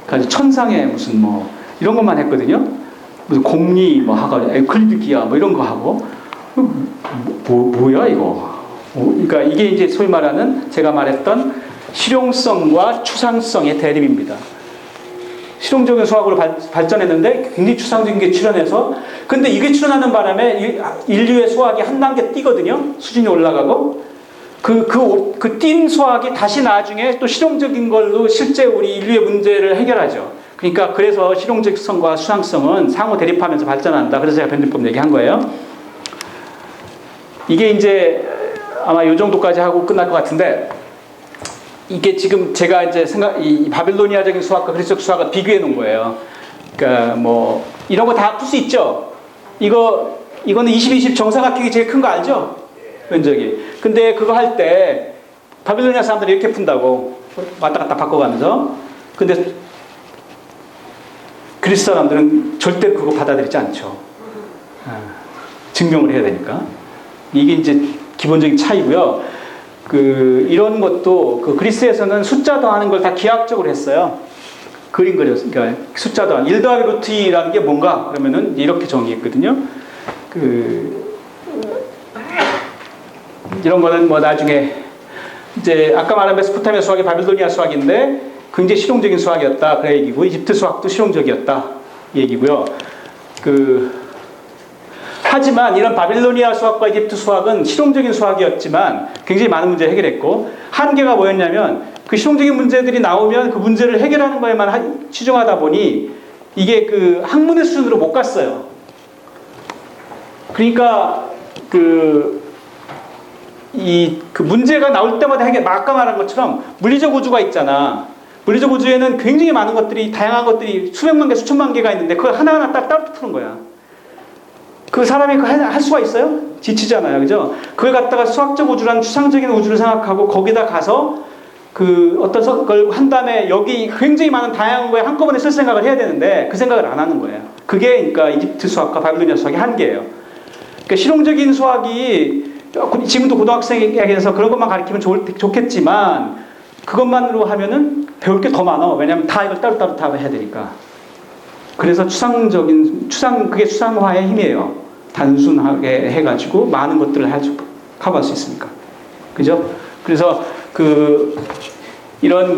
그래가지고 천상의 무슨 뭐 이런 것만 했거든요. 무슨 공리 뭐 하고 에클리드 기하 뭐 이런 거 하고 뭐야 이거. 그러니까 이게 이제 소위 말하는 제가 말했던 실용성과 추상성의 대립입니다. 실용적인 수학으로 발전했는데 굉장히 추상적인 게 출현해서 근데 이게 출현하는 바람에 인류의 수학이 한 단계 뛰거든요. 수준이 올라가고 그 뛴 수학이 다시 나중에 또 실용적인 걸로 실제 우리 인류의 문제를 해결하죠. 그러니까 그래서 실용적성과 추상성은 상호 대립하면서 발전한다. 그래서 제가 변증법 얘기한 거예요. 이게 이제 아마 이 정도까지 하고 끝날 것 같은데 이게 지금 제가 이제 이 바빌로니아적인 수학과 그리스적 수학을 비교해 놓은 거예요. 그러니까 뭐 이런 거 다 풀 수 있죠. 이거는 20 정사각형이 제일 큰 거 알죠? 면적이. 근데 그거 할 때 바빌로니아 사람들이 이렇게 푼다고 왔다 갔다 바꿔가면서. 근데 그리스 사람들은 절대 그거 받아들이지 않죠. 증명을 해야 되니까. 이게 이제 기본적인 차이고요. 이런 것도 그리스에서는 숫자 더하는 걸 다 기하학적으로 했어요. 그림 그렸어요. 그러니까 숫자 더하기 1 더하기 루트 2라는 게 뭔가 그러면은 이렇게 정의했거든요. 이런 거는 뭐 나중에 이제 아까 말한 메소포타미아 수학이 바빌로니아 수학인데 굉장히 실용적인 수학이었다 그 얘기고 이집트 수학도 실용적이었다 이 얘기고요. 하지만 이런 바빌로니아 수학과 이집트 수학은 실용적인 수학이었지만 굉장히 많은 문제를 해결했고 한계가 뭐였냐면 그 실용적인 문제들이 나오면 그 문제를 해결하는 거에만 치중하다 보니 이게 학문의 수준으로 못 갔어요. 그러니까 문제가 나올 때마다 아까 말한 것처럼 물리적 우주가 있잖아. 물리적 우주에는 굉장히 많은 것들이 다양한 것들이 수백만 개 수천만 개가 있는데 그걸 하나하나 따로 푸는 거야. 그 사람이 할 수가 있어요? 지치잖아요. 그죠? 그걸 갖다가 수학적 우주라는 추상적인 우주를 생각하고 거기다 가서 어떤 걸 한 다음에 여기 굉장히 많은 다양한 거에 한꺼번에 쓸 생각을 해야 되는데 그 생각을 안 하는 거예요. 그게 그러니까 이집트 수학과 바빌로니아 수학의 한계예요. 그러니까 실용적인 수학이 지금도 고등학생에게서 그런 것만 가르치면 좋겠지만 그것만으로 하면은 배울 게 더 많아. 왜냐하면 다 이걸 따로따로 다 해야 되니까. 그래서 그게 추상화의 힘이에요. 단순하게 해가지고 많은 것들을 커버할 수 있으니까. 그죠? 그래서 이런